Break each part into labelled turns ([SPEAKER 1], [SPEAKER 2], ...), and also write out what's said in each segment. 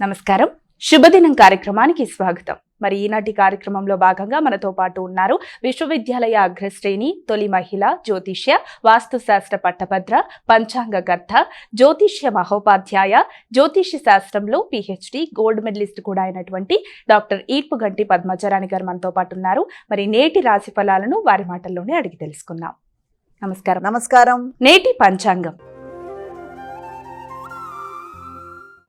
[SPEAKER 1] నమస్కారం. శుభదినం కార్యక్రమానికి స్వాగతం. మరి ఈనాటి కార్యక్రమంలో భాగంగా మనతో పాటు ఉన్నారు విశ్వవిద్యాలయ అగ్రశ్రేణి తొలి మహిళ జ్యోతిష్య వాస్తుశాస్త్ర పట్టభద్ర పంచాంగకర్త జ్యోతిష్య మహోపాధ్యాయ జ్యోతిష్య శాస్త్రంలో పిహెచ్డి గోల్డ్ మెడలిస్ట్ కూడా అయినటువంటి డాక్టర్ ఈర్పుగంటి పద్మజరాణి గారు మనతో పాటు ఉన్నారు. మరి నేటి రాశి ఫలాలను వారి మాటల్లోనే అడిగి తెలుసుకుందాం. నమస్కారం.
[SPEAKER 2] నమస్కారం.
[SPEAKER 1] నేటి పంచాంగం.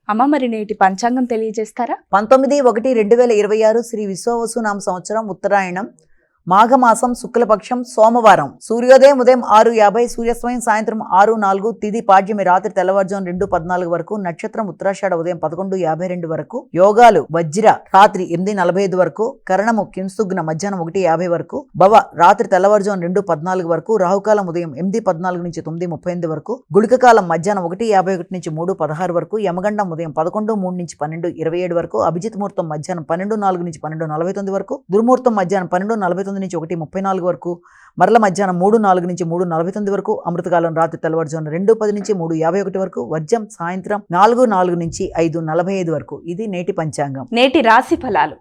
[SPEAKER 1] అమ్మ, మరి నేటి పంచాంగం తెలియజేస్తారా?
[SPEAKER 2] 19/1/2026 శ్రీ విశ్వవసునామ సంవత్సరం ఉత్తరాయణం మాఘమాసం శుక్లపక్షం సోమవారం. సూర్యోదయం ఉదయం 6:50, సూర్యాస్తమయం సాయంత్రం 6:04, తిథి పాడ్యమి రాత్రి తెల్లవారుజాము 2:14 వరకు, నక్షత్రం ఉత్తరాషాఢ ఉదయం 11:52 వరకు, యోగాలు వజ్ర రాత్రి 8:45 వరకు, కరణము కింసుగ్న మధ్యాహ్నం 1:50 వరకు, భవ రాత్రి తెల్లవారుజాము 2:14 వరకు, రాహుకాలం ఉదయం 8:14 నుంచి 9:38 వరకు, గుళికకాలం మధ్యాహ్నం 1:51 నుంచి 3:16 వరకు, యమగండం ఉదయం 11:03 నుంచి 12:27 వరకు, అభిజిత్ ముహూర్తం మధ్యాహ్నం 12:04 నుంచి 12:49 వరకు, దుర్ముహూర్తం మధ్యాహ్నం 12:49 నుంచి 1:34 వరకు, మరల మధ్యాహ్నం 3:04 నుంచి 3:49 వరకు, అమృతకాలం రాత్రి తెల్లవారుజామున 2:10 నుంచి 3:51 వరకు, వర్జం సాయంత్రం 4:04 నుంచి 5:45 వరకు. ఇది నేటి పంచాంగం.
[SPEAKER 1] నేటి రాశి ఫలాలు.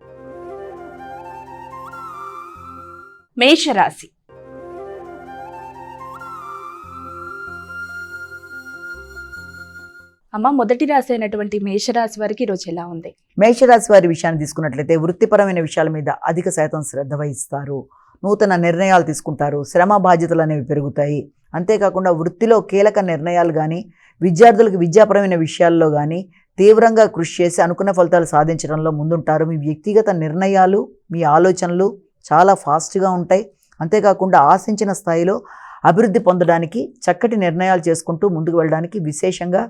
[SPEAKER 1] మేషరాశి. అమ్మ, మొదటి రాశి అయినటువంటి మేషరాశి వారికి ఈరోజు ఎలా ఉంది?
[SPEAKER 2] మేషరాశి వారి విషయాన్ని తీసుకున్నట్లయితే వృత్తిపరమైన విషయాల మీద అధిక శాతం శ్రద్ధ వహిస్తారు. నూతన నిర్ణయాలు తీసుకుంటారు. శ్రమ బాధ్యతలు అనేవి పెరుగుతాయి. అంతేకాకుండా వృత్తిలో కీలక నిర్ణయాలు కానీ, విద్యార్థులకు విద్యాపరమైన విషయాల్లో కానీ తీవ్రంగా కృషి చేసి అనుకున్న ఫలితాలు సాధించడంలో ముందుంటారు. మీ వ్యక్తిగత నిర్ణయాలు, మీ ఆలోచనలు చాలా ఫాస్ట్గా ఉంటాయి. అంతేకాకుండా ఆశించిన స్థాయిలో అభివృద్ధి పొందడానికి చక్కటి నిర్ణయాలు చేసుకుంటూ ముందుకు వెళ్ళడానికి విశేషంగా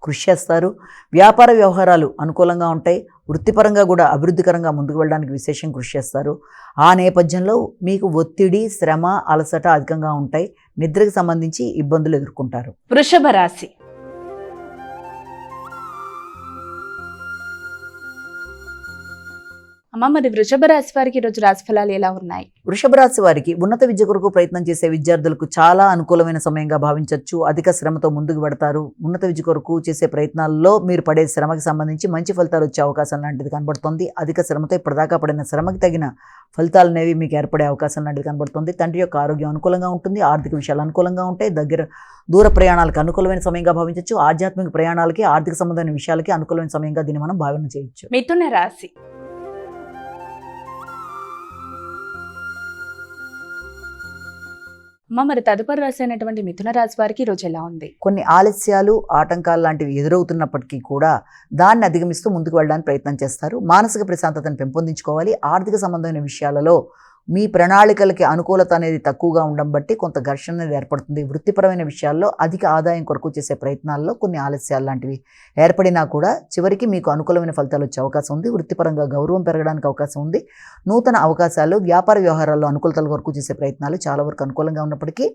[SPEAKER 2] కృషి చేస్తారు. వ్యాపార వ్యవహారాలు అనుకూలంగా ఉంటాయి. వృత్తిపరంగా కూడా అభివృద్ధికరంగా ముందుకు వెళ్ళడానికి విశేషం కృషి చేస్తారు. ఆ నేపథ్యంలో మీకు ఒత్తిడి, శ్రమ, అలసట అధికంగా ఉంటాయి. నిద్రకు సంబంధించి ఇబ్బందులు ఎదుర్కొంటారు.
[SPEAKER 1] వృషభ రాశి. అమ్మ, మరి వృషభ రాశి వారికి ఈరోజు రాశి ఫలాలు ఎలా ఉన్నాయి?
[SPEAKER 2] వృషభ రాశి వారికి ఉన్నత విద్య కొరకు ప్రయత్నం చేసే విద్యార్థులకు చాలా అనుకూలమైన సమయంగా భావించవచ్చు. అధిక శ్రమతో ముందుకు పెడతారు. ఉన్నత విద్య కొరకు చేసే ప్రయత్నాల్లో మీరు పడే శ్రమకి సంబంధించి మంచి ఫలితాలు వచ్చే అవకాశం లాంటిది కనబడుతుంది. అధిక శ్రమతో ఇప్పటిదాకా పడిన శ్రమకి తగిన ఫలితాలు అనేవి మీకు ఏర్పడే అవకాశం లాంటిది కనబడుతుంది. తండ్రి యొక్క ఆరోగ్యం అనుకూలంగా ఉంటుంది. ఆర్థిక విషయాలు అనుకూలంగా ఉంటాయి. దూర ప్రయాణాలకు అనుకూలమైన సమయంగా భావించవచ్చు. ఆధ్యాత్మిక ప్రయాణాలకి, ఆర్థిక సంబంధమైన విషయాలకి అనుకూలమైన సమయంగా దీన్ని మనం భావన చేయొచ్చు.
[SPEAKER 1] మిథున రాశి. అమ్మ, మరి తదుపరి రాశి అయినటువంటి మిథున రాశి వారికి ఈరోజు ఎలా ఉంది?
[SPEAKER 2] కొన్ని ఆలస్యాలు, ఆటంకాలు లాంటివి ఎదురవుతున్నప్పటికీ కూడా దాన్ని అధిగమిస్తూ ముందుకు వెళ్ళడానికి ప్రయత్నం చేస్తారు. మానసిక ప్రశాంతతను పెంపొందించుకోవాలి. ఆర్థిక సంబంధమైన విషయాలలో మీ ప్రణాళికలకి అనుకూలత అనేది తక్కువగా ఉండడం బట్టి కొంత ఘర్షణ అనేది ఏర్పడుతుంది. వృత్తిపరమైన విషయాల్లో అధిక ఆదాయం కొరకు చేసే ప్రయత్నాల్లో కొన్ని ఆలస్యాలు లాంటివి ఏర్పడినా కూడా చివరికి మీకు అనుకూలమైన ఫలితాలు వచ్చే అవకాశం ఉంది. వృత్తిపరంగా గౌరవం పెరగడానికి అవకాశం ఉంది. నూతన అవకాశాలు, వ్యాపార వ్యవహారాల్లో అనుకూలతల కొరకు చేసే ప్రయత్నాలు చాలా వరకు అనుకూలంగా ఉన్నప్పటికీ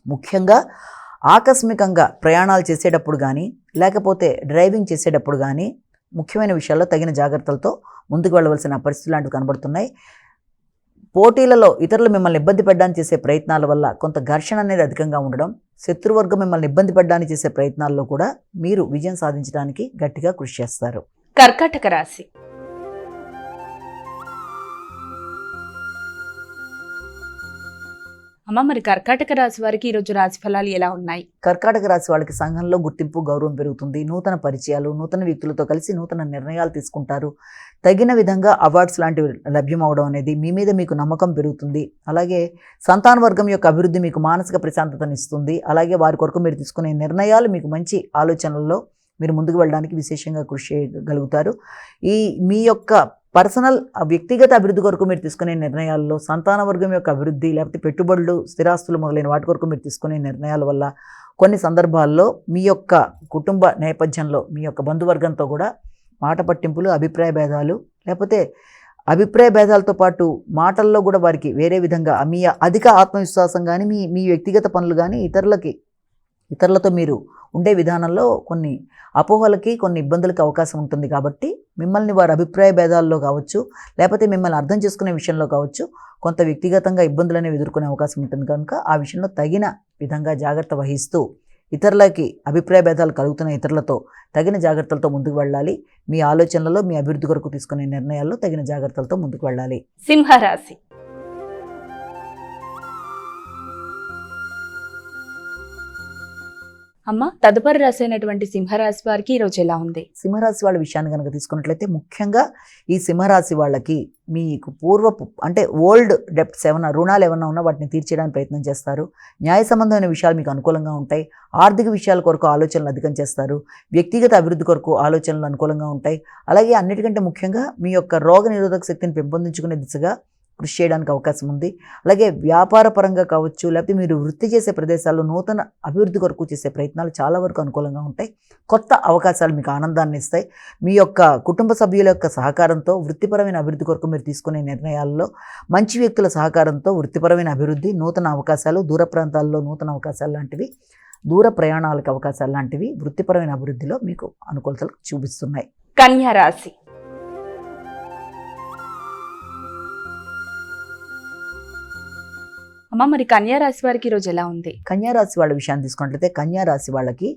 [SPEAKER 2] ముఖ్యంగా ఆకస్మికంగా ప్రయాణాలు చేసేటప్పుడు కానీ, లేకపోతే డ్రైవింగ్ చేసేటప్పుడు కానీ ముఖ్యమైన విషయాల్లో తగిన జాగ్రత్తలతో ముందుకు వెళ్ళవలసిన పరిస్థితులు లాంటివి కనబడుతున్నాయి. పోటీలలో ఇతరులు మిమ్మల్ని ఇబ్బంది పెట్టడానికి చేసే ప్రయత్నాల వల్ల కొంత ఘర్షణ అనేది అధికంగా ఉండడం, శత్రువర్గం మిమ్మల్ని ఇబ్బంది పెట్టడానికి చేసే ప్రయత్నాల్లో కూడా మీరు విజయం సాధించడానికి గట్టిగా కృషి చేస్తారు.
[SPEAKER 1] కర్కాటక రాశి. అమ్మ, మరి కర్కాటక రాశి వారికి ఈరోజు రాశి ఫలాలు ఎలా ఉన్నాయి?
[SPEAKER 2] కర్కాటక రాశి వాళ్ళకి సంఘంలో గుర్తింపు, గౌరవం పెరుగుతుంది. నూతన పరిచయాలు, నూతన వ్యక్తులతో కలిసి నూతన నిర్ణయాలు తీసుకుంటారు. తగిన విధంగా అవార్డ్స్ లాంటివి లభ్యమవడం అనేది మీ మీద మీకు నమ్మకం పెరుగుతుంది. అలాగే సంతాన వర్గం యొక్క అభివృద్ధి మీకు మానసిక ప్రశాంతతను ఇస్తుంది. అలాగే వారి కొరకు మీరు తీసుకునే నిర్ణయాలు మీకు మంచి ఆలోచనల్లో మీరు ముందుకు వెళ్ళడానికి విశేషంగా కృషి చేయగలుగుతారు. మీ యొక్క పర్సనల్ వ్యక్తిగత అభివృద్ధి కొరకు మీరు తీసుకునే నిర్ణయాల్లో సంతాన వర్గం యొక్క అభివృద్ధి, లేకపోతే పెట్టుబడులు, స్థిరాస్తులు మొదలైన వాటి కొరకు మీరు తీసుకునే నిర్ణయాల వల్ల కొన్ని సందర్భాల్లో మీ యొక్క కుటుంబ నేపథ్యంలో మీ యొక్క బంధువర్గంతో కూడా మాట పట్టింపులు, అభిప్రాయ భేదాలు, లేకపోతే అభిప్రాయ భేదాలతో పాటు మాటల్లో కూడా వారికి వేరే విధంగా మీ అధిక ఆత్మవిశ్వాసం కానీ, మీ వ్యక్తిగత పనులు కానీ ఇతరులతో మీరు ఉండే విధానంలో కొన్ని అపోహలకి, కొన్ని ఇబ్బందులకి అవకాశం ఉంటుంది. కాబట్టి మిమ్మల్ని వారి అభిప్రాయ భేదాల్లో కావచ్చు, లేకపోతే మిమ్మల్ని అర్థం చేసుకునే విషయంలో కావచ్చు కొంత వ్యక్తిగతంగా ఇబ్బందులు అనేవి ఎదుర్కొనే అవకాశం ఉంటుంది. కనుక ఆ విషయంలో తగిన విధంగా జాగ్రత్త వహిస్తూ ఇతరులకి అభిప్రాయ భేదాలు కలుగుతున్న ఇతరులతో తగిన జాగ్రత్తలతో ముందుకు వెళ్ళాలి. మీ ఆలోచనలలో మీ అభివృద్ధి కొరకు తీసుకునే నిర్ణయాల్లో తగిన జాగ్రత్తలతో ముందుకు వెళ్ళాలి.
[SPEAKER 1] సింహరాశి. అమ్మ, తదుపరి రాశి అయినటువంటి సింహరాశి వారికి ఈ రోజు ఎలా ఉంది?
[SPEAKER 2] సింహరాశి వాళ్ళ విషయాన్ని కనుక తీసుకున్నట్లయితే ముఖ్యంగా ఈ సింహరాశి వాళ్ళకి మీకు పూర్వపు అంటే ఓల్డ్ డెప్ట్స్ ఏమన్నా రుణాలు ఏమన్నా ఉన్నా వాటిని తీర్చేయడానికి ప్రయత్నం చేస్తారు. న్యాయ సంబంధమైన విషయాలు మీకు అనుకూలంగా ఉంటాయి. ఆర్థిక విషయాల కొరకు ఆలోచనలు అధికం చేస్తారు. వ్యక్తిగత అభివృద్ధి కొరకు ఆలోచనలు అనుకూలంగా ఉంటాయి. అలాగే అన్నిటికంటే ముఖ్యంగా మీ యొక్క రోగ నిరోధక శక్తిని పెంపొందించుకునే దిశగా కృషి చేయడానికి అవకాశం ఉంది. అలాగే వ్యాపార పరంగా కావచ్చు, లేకపోతే మీరు వృత్తి చేసే ప్రదేశాల్లో నూతన అభివృద్ధి కొరకు చేసే ప్రయత్నాలు చాలా వరకు అనుకూలంగా ఉంటాయి. కొత్త అవకాశాలు మీకు ఆనందాన్ని ఇస్తాయి. మీ యొక్క కుటుంబ సభ్యుల యొక్క సహకారంతో వృత్తిపరమైన అభివృద్ధి కొరకు మీరు తీసుకునే నిర్ణయాల్లో మంచి వ్యక్తుల సహకారంతో వృత్తిపరమైన అభివృద్ధి, నూతన అవకాశాలు, దూర ప్రాంతాల్లో నూతన అవకాశాలు లాంటివి, దూర ప్రయాణాలకు అవకాశాలు లాంటివి వృత్తిపరమైన అభివృద్ధిలో మీకు అనుకూలతలు చూపిస్తున్నాయి.
[SPEAKER 1] కన్యా రాశి. అమ్మ, మరి కన్యా రాశి వారికి ఈ రోజు ఎలా ఉంది?
[SPEAKER 2] కన్యా రాశి వాళ్ళ విషయాన్ని తీసుకున్నట్లయితే కన్యా రాశి వాళ్ళకి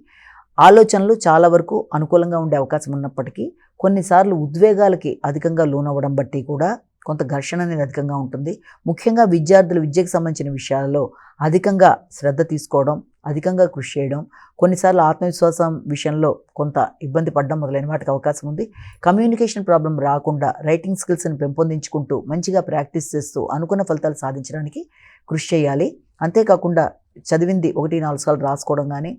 [SPEAKER 2] ఆలోచనలు చాలా వరకు అనుకూలంగా ఉండే అవకాశం ఉన్నప్పటికీ కొన్నిసార్లు ఉద్వేగాలకి అధికంగా లోనవ్వడం బట్టి కూడా కొంత ఘర్షణ అనేది అధికంగా ఉంటుంది. ముఖ్యంగా విద్యార్థులు విద్యకు సంబంధించిన విషయాల్లో అధికంగా శ్రద్ధ తీసుకోవడం, అధికంగా కృషి చేయడం, కొన్నిసార్లు ఆత్మవిశ్వాసం విషయంలో కొంత ఇబ్బంది పడడం మొదలైన వాటికి అవకాశం ఉంది. కమ్యూనికేషన్ ప్రాబ్లం రాకుండా రైటింగ్ స్కిల్స్ని పెంపొందించుకుంటూ మంచిగా ప్రాక్టీస్ చేస్తూ అనుకున్న ఫలితాలు సాధించడానికి కృషి చేయాలి. అంతేకాకుండా చదివింది 1-4 సార్లు రాసుకోవడం కానీ,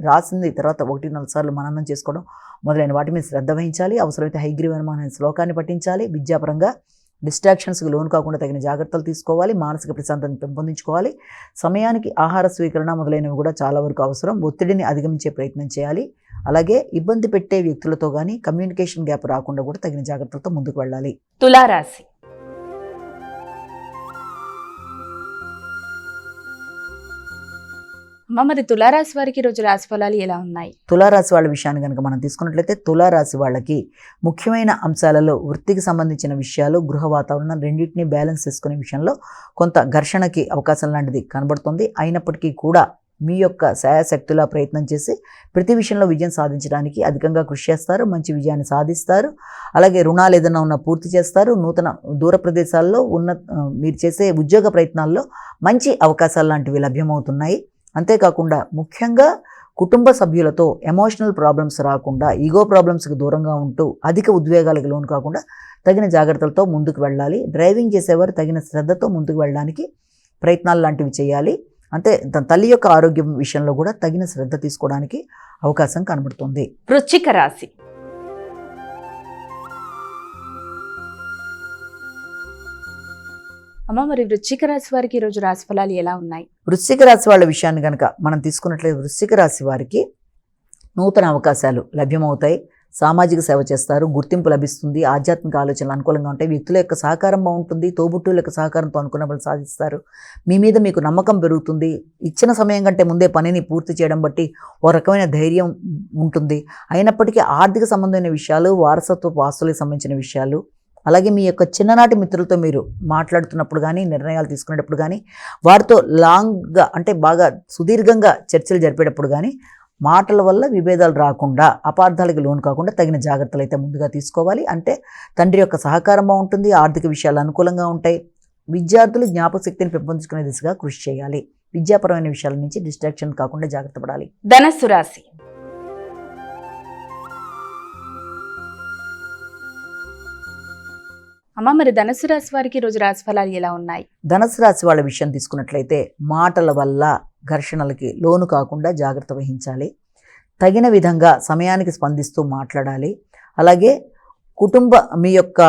[SPEAKER 2] రాసింది తర్వాత 1-4 సార్లు మననం చేసుకోవడం మొదలైన వాటి మీద శ్రద్ధ వహించాలి. అవసరమైతే హైగ్రీవనమ అనే శ్లోకాన్ని పఠించాలి. విద్యాపరంగా డిస్ట్రాక్షన్స్కి లోను కాకుండా తగిన జాగ్రత్తలు తీసుకోవాలి. మానసిక ప్రశాంతతను పెంపొందించుకోవాలి. సమయానికి ఆహార స్వీకరణ మొదలైనవి కూడా చాలా వరకు అవసరం. ఒత్తిడిని అధిగమించే ప్రయత్నం చేయాలి. అలాగే ఇబ్బంది పెట్టే వ్యక్తులతో కానీ కమ్యూనికేషన్ గ్యాప్ రాకుండా కూడా తగిన జాగ్రత్తలతో ముందుకు వెళ్ళాలి.
[SPEAKER 1] తులారాశి. అమ్మ, మరి తులారాశి వారికి ఈ రోజు రాశి ఫలాలు ఎలా ఉన్నాయి?
[SPEAKER 2] తులారాశి వాళ్ళ విషయాన్ని కనుక మనం తీసుకున్నట్లయితే తులారాశి వాళ్ళకి ముఖ్యమైన అంశాలలో వృత్తికి సంబంధించిన విషయాలు, గృహ వాతావరణం రెండింటినీ బ్యాలెన్స్ చేసుకునే విషయంలో కొంత ఘర్షణకి అవకాశం లాంటిది కనబడుతుంది. అయినప్పటికీ కూడా మీ యొక్క శాయశక్తులా ప్రయత్నం చేసి ప్రతి విషయంలో విజయం సాధించడానికి అధికంగా కృషి చేస్తారు. మంచి విజయాన్ని సాధిస్తారు. అలాగే రుణాలు ఏదైనా ఉన్నా పూర్తి చేస్తారు. నూతన దూర ప్రదేశాల్లో మీరు చేసే ఉద్యోగ ప్రయత్నాల్లో మంచి అవకాశాలు లాంటివి లభ్యమవుతున్నాయి. అంతేకాకుండా ముఖ్యంగా కుటుంబ సభ్యులతో ఎమోషనల్ ప్రాబ్లమ్స్ రాకుండా, ఈగో ప్రాబ్లమ్స్కి దూరంగా ఉంటూ అధిక ఉద్వేగాలకు లోను కాకుండా తగిన జాగ్రత్తలతో ముందుకు వెళ్ళాలి. డ్రైవింగ్ చేసేవారు తగిన శ్రద్ధతో ముందుకు వెళ్ళడానికి ప్రయత్నాలు లాంటివి చేయాలి. అంటే తల్లి యొక్క ఆరోగ్యం విషయంలో కూడా తగిన శ్రద్ధ తీసుకోవడానికి అవకాశం కనబడుతుంది.
[SPEAKER 1] వృశ్చిక రాశి. అమ్మ, మరి వృశ్చిక రాశి వారికి ఈ రోజు రాశి ఫలాలు ఎలా ఉన్నాయి?
[SPEAKER 2] వృశ్చిక రాశి వాళ్ళ విషయాన్ని కనుక మనం తీసుకున్నట్లయితే వృశ్చిక రాశి వారికి నూతన అవకాశాలు లభ్యమవుతాయి. సామాజిక సేవ చేస్తారు. గుర్తింపు లభిస్తుంది. ఆధ్యాత్మిక ఆలోచనలు అనుకూలంగా ఉంటాయి. వ్యక్తుల యొక్క సహకారం బాగుంటుంది. తోబుట్టువుల యొక్క సహకారంతో అనుకున్న పనులు సాధిస్తారు. మీ మీద మీకు నమ్మకం పెరుగుతుంది. ఇచ్చిన సమయం కంటే ముందే పనిని పూర్తి చేయడం బట్టి ఓ రకమైన ధైర్యం ఉంటుంది. అయినప్పటికీ ఆర్థిక సంబంధమైన విషయాలు, వారసత్వపు ఆస్తులకు సంబంధించిన విషయాలు, అలాగే మీ యొక్క చిన్ననాటి మిత్రులతో మీరు మాట్లాడుతున్నప్పుడు కానీ, నిర్ణయాలు తీసుకునేటప్పుడు కానీ, వారితో లాంగ్గా అంటే బాగా సుదీర్ఘంగా చర్చలు జరిపేటప్పుడు కానీ మాటల వల్ల విభేదాలు రాకుండా, అపార్థాలకు లోను కాకుండా తగిన జాగ్రత్తలు అయితే ముందుగా తీసుకోవాలి. అంటే తండ్రి యొక్క సహకారం బాగుంటుంది. ఆర్థిక విషయాలు అనుకూలంగా ఉంటాయి. విద్యార్థులు జ్ఞాపక శక్తిని పెంపొందించుకునే దిశగా కృషి చేయాలి. విద్యాపరమైన విషయాల నుంచి డిస్ట్రాక్షన్ కాకుండా జాగ్రత్త పడాలి.
[SPEAKER 1] ధనస్సు రాశి. అమ్మ, మరి ధనుసు రాశి వారికి రోజు రాశి ఫలాలు ఎలా ఉన్నాయి?
[SPEAKER 2] ధనుసు రాశి వాళ్ళ విషయం తీసుకున్నట్లయితే మాటల వల్ల ఘర్షణలకి లోను కాకుండా జాగ్రత్త వహించాలి. తగిన విధంగా సమయానికి స్పందిస్తూ మాట్లాడాలి. అలాగే మీ యొక్క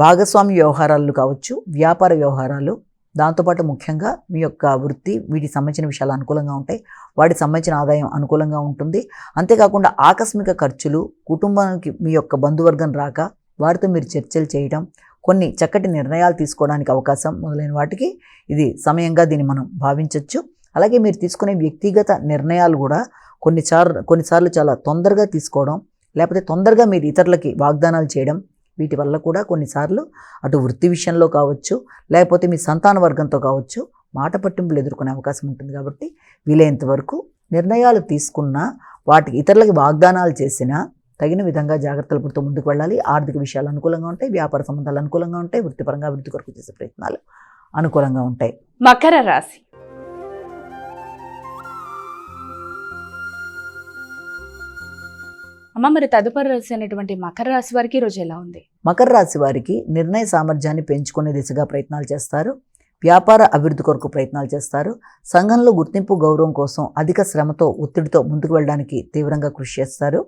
[SPEAKER 2] భాగస్వామ్య వ్యవహారాలు కావచ్చు, వ్యాపార వ్యవహారాలు, దాంతోపాటు ముఖ్యంగా మీ యొక్క వృత్తి, వీటికి సంబంధించిన విషయాలు అనుకూలంగా ఉంటాయి. వాటికి సంబంధించిన ఆదాయం అనుకూలంగా ఉంటుంది. అంతేకాకుండా ఆకస్మిక ఖర్చులు, కుటుంబానికి మీ యొక్క బంధువర్గం రాక వారితో మీరు చర్చలు చేయడం, కొన్ని చక్కటి నిర్ణయాలు తీసుకోవడానికి అవకాశం మొదలైన వాటికి ఇది సమయంగా దీన్ని మనం భావించవచ్చు. అలాగే మీరు తీసుకునే వ్యక్తిగత నిర్ణయాలు కూడా కొన్నిసార్లు చాలా తొందరగా తీసుకోవడం, లేకపోతే తొందరగా మీరు ఇతరులకి వాగ్దానాలు చేయడం, వీటి వల్ల కూడా కొన్నిసార్లు అటు వృత్తి విషయంలో కావచ్చు, లేకపోతే మీ సంతాన వర్గంతో కావచ్చు మాట పట్టింపులు ఎదుర్కొనే అవకాశం ఉంటుంది. కాబట్టి వీలైనంత వరకు నిర్ణయాలు తీసుకున్నా, వాటికి ఇతరులకి వాగ్దానాలు చేసినా తగిన విధంగా జాగ్రత్తలు పడుతూ ముందుకు వెళ్ళాలి. ఆర్థిక విషయాలు అనుకూలంగా ఉంటాయి, వ్యాపార సంబంధాలు అనుకూలంగా ఉంటాయి, వృత్తిపరంగా అభివృద్ధి కొరకు చేసే ప్రయత్నాలు అనుకూలంగా ఉంటాయి.
[SPEAKER 1] మకర రాశి. అమ్మ, మరి తదుపరి రాశి అనేటువంటి మకర రాశి వారికి ఈ రోజు ఎలా ఉంది?
[SPEAKER 2] మకర రాశి వారికి నిర్ణయ సామర్థ్యాన్ని పెంచుకునే దిశగా ప్రయత్నాలు చేస్తారు. వ్యాపార అభివృద్ధి కొరకు ప్రయత్నాలు చేస్తారు. సంఘంలో గుర్తింపు గౌరవం కోసం అధిక శ్రమతో ఒత్తిడితో ముందుకు వెళ్ళడానికి తీవ్రంగా కృషి చేస్తారు.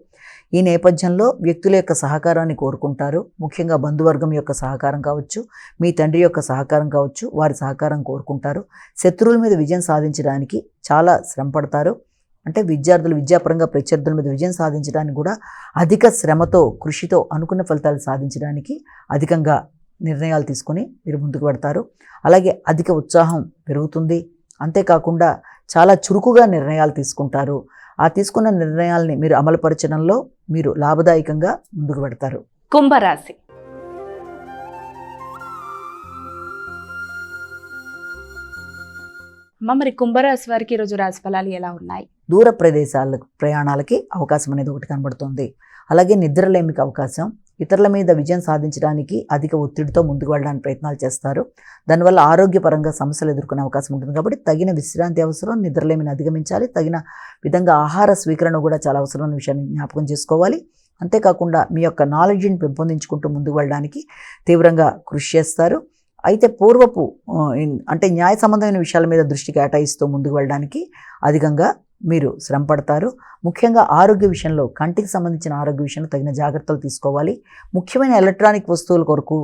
[SPEAKER 2] ఈ నేపథ్యంలో వ్యక్తుల యొక్క సహకారాన్ని కోరుకుంటారు. ముఖ్యంగా బంధువర్గం యొక్క సహకారం కావచ్చు, మీ తండ్రి యొక్క సహకారం కావచ్చు, వారి సహకారం కోరుకుంటారు. శత్రువుల మీద విజయం సాధించడానికి చాలా శ్రమ పడతారు. అంటే విద్యాపరంగా ప్రత్యర్థుల మీద విజయం సాధించడానికి కూడా అధిక శ్రమతో, కృషితో అనుకున్న ఫలితాలు సాధించడానికి అధికంగా నిర్ణయాలు తీసుకొని మీరు ముందుకు పెడతారు. అలాగే అధిక ఉత్సాహం పెరుగుతుంది. అంతేకాకుండా చాలా చురుకుగా నిర్ణయాలు తీసుకుంటారు. ఆ తీసుకున్న నిర్ణయాల్ని మీరు అమలుపరచడంలో మీరు లాభదాయకంగా ముందుకు పెడతారు.
[SPEAKER 1] కుంభరాశి. అమ్మ, మరి కుంభరాశి వారికి ఈరోజు రాశి ఫలాలు ఎలా ఉన్నాయి?
[SPEAKER 2] దూర ప్రయాణాలకి అవకాశం అనేది ఒకటి కనబడుతుంది. అలాగే నిద్రలేమికి అవకాశం. ఇతరుల మీద విజయం సాధించడానికి అధిక ఒత్తిడితో ముందుకు వెళ్ళడానికి ప్రయత్నాలు చేస్తారు. దానివల్ల ఆరోగ్యపరంగా సమస్యలు ఎదుర్కొనే అవకాశం ఉంటుంది. కాబట్టి తగిన విశ్రాంతి అవసరం, నిద్రలేమిని అధిగమించాలి. తగిన విధంగా ఆహార స్వీకరణ కూడా చాలా అవసరమైన విషయాన్ని జ్ఞాపకం చేసుకోవాలి. అంతేకాకుండా మీ యొక్క నాలెడ్జ్ని పెంపొందించుకుంటూ ముందుకు వెళ్ళడానికి తీవ్రంగా కృషి చేస్తారు. అయితే పూర్వపు అంటే న్యాయ సంబంధమైన విషయాల మీద దృష్టి కేటాయిస్తూ ముందుకు వెళ్ళడానికి అధికంగా మీరు శ్రమ పడతారు. ముఖ్యంగా ఆరోగ్య విషయంలో, కంటికి సంబంధించిన ఆరోగ్య విషయంలో తగిన జాగ్రత్తలు తీసుకోవాలి. ముఖ్యమైన ఎలక్ట్రానిక్ వస్తువుల కొరకు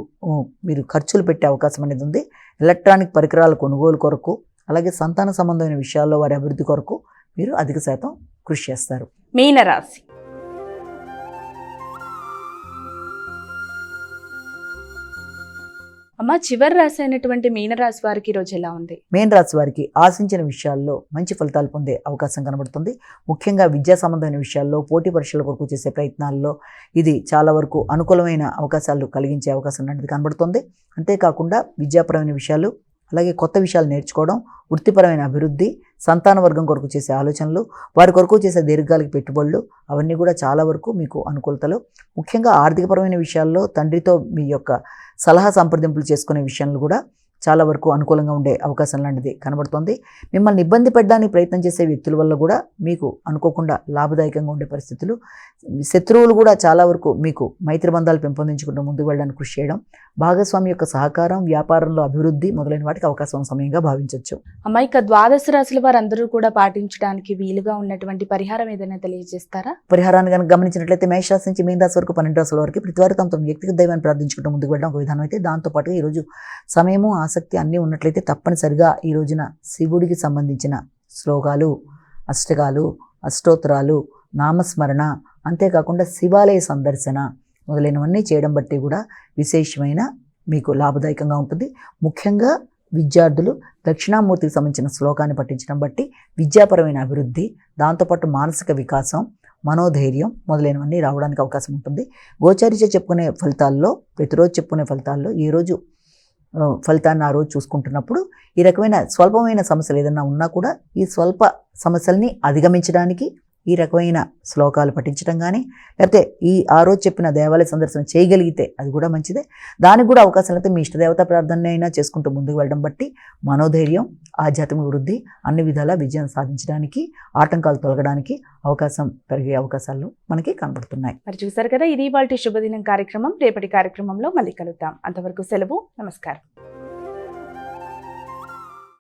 [SPEAKER 2] మీరు ఖర్చులు పెట్టే అవకాశం అనేది ఉంది. ఎలక్ట్రానిక్ పరికరాల కొనుగోలు కొరకు, అలాగే సంతాన సంబంధమైన విషయాల్లో వారి అభివృద్ధి కొరకు మీరు అధిక శాతం కృషి చేస్తారు.
[SPEAKER 1] మీనరాశి. అమ్మ, చివరి రాశి అయినటువంటి మీనరాశి వారికి ఈరోజు ఎలా ఉంది?
[SPEAKER 2] మీన రాశి వారికి ఆశించిన విషయాల్లో మంచి ఫలితాలు పొందే అవకాశం కనబడుతుంది. ముఖ్యంగా విద్యా సంబంధమైన విషయాల్లో, పోటీ పరీక్షల కొరకు చేసే ప్రయత్నాల్లో ఇది చాలా వరకు అనుకూలమైన అవకాశాలు కలిగించే అవకాశం అనేది కనబడుతుంది. అంతేకాకుండా విద్యాపరమైన విషయాలు, అలాగే కొత్త విషయాలు నేర్చుకోవడం, వృత్తిపరమైన అభివృద్ధి, సంతాన వర్గం కొరకు చేసే ఆలోచనలు, వారి కొరకు చేసే దీర్ఘకాలిక పెట్టుబడులు, అవన్నీ కూడా చాలా వరకు మీకు అనుకూలతలు. ముఖ్యంగా ఆర్థికపరమైన విషయాల్లో తండ్రితో మీ యొక్క సలహా సంప్రదింపులు చేసుకునే విషయంలో కూడా చాలా వరకు అనుకూలంగా ఉండే అవకాశం లాంటిది కనబడుతుంది. మిమ్మల్ని ఇబ్బంది పెట్టడానికి ప్రయత్నం చేసే వ్యక్తుల వల్ల కూడా మీకు అనుకోకుండా లాభదాయకంగా ఉండే పరిస్థితులు. శత్రువులు కూడా చాలా వరకు మీకు మైత్రి బంధాలు పెంపొందించుకుంటూ ముందుకు వెళ్ళడానికి కృషి చేయడం, భాగస్వామి యొక్క సహకారం, వ్యాపారంలో అభివృద్ధి మొదలైన వాటికి అవకాశం సమయంగా భావించవచ్చు.
[SPEAKER 1] అమ్మ, ఇక ద్వాదశ రాశుల వారందరూ కూడా పాటించడానికి వీలుగా ఉన్నటువంటి పరిహారం ఏదైనా తెలియజేస్తారా?
[SPEAKER 2] పరిహారాన్ని కనుక గమనించినట్లయితే మేషరాశి నుంచి మీన రాశి వరకు 12 రాశుల వరకు ప్రతివారు తమ వ్యక్తిగత దైవాన్ని ప్రార్థించుకుంటూ ముందుకు వెళ్ళడం ఒక విధానం అయితే, దాంతోపాటుగా ఈరోజు సమయము, ఆసక్తి అన్నీ ఉన్నట్లయితే తప్పనిసరిగా ఈ రోజున శివుడికి సంబంధించిన శ్లోకాలు, అష్టకాలు, అష్టోత్తరాలు, నామస్మరణ, అంతేకాకుండా శివాలయ సందర్శన మొదలైనవన్నీ చేయడం బట్టి కూడా విశేషమైన మీకు లాభదాయకంగా ఉంటుంది. ముఖ్యంగా విద్యార్థులు దక్షిణామూర్తికి సంబంధించిన శ్లోకాన్ని పఠించడం బట్టి విద్యాపరమైన అభివృద్ధి, దాంతోపాటు మానసిక వికాసం, మనోధైర్యం మొదలైనవన్నీ రావడానికి అవకాశం ఉంటుంది. గోచారిచ చెప్పుకునే ఫలితాల్లో, ప్రతిరోజు చెప్పుకునే ఫలితాల్లో ఏ రోజు ఫలితాన్ని ఆ రోజు చూసుకుంటున్నప్పుడు ఈ రకమైన స్వల్పమైన సమస్యలు ఏదైనా ఉన్నా కూడా ఈ స్వల్ప సమస్యల్ని అధిగమించడానికి ఈ రకమైన శ్లోకాలు పఠించడం కానీ, లేకపోతే ఆ రోజు చెప్పిన దేవాలయ సందర్శన చేయగలిగితే అది కూడా మంచిదే. దానికి కూడా అవకాశాలు అయితే మీ ఇష్టదేవత ప్రార్థన అయినా చేసుకుంటూ ముందుకు వెళ్ళడం బట్టి మనోధైర్యం, ఆధ్యాత్మిక వృద్ధి అన్ని విధాలా విజయం సాధించడానికి, ఆటంకాలు తొలగడానికి అవకాశం పెరిగే అవకాశాలు మనకి కనబడుతున్నాయి.
[SPEAKER 1] మరి చూసారు కదా, ఇది ఇవాల్టి శుభదినం కార్యక్రమం. రేపటి కార్యక్రమంలో మళ్ళీ కలుద్దాం. అంతవరకు సెలవు. నమస్కారం.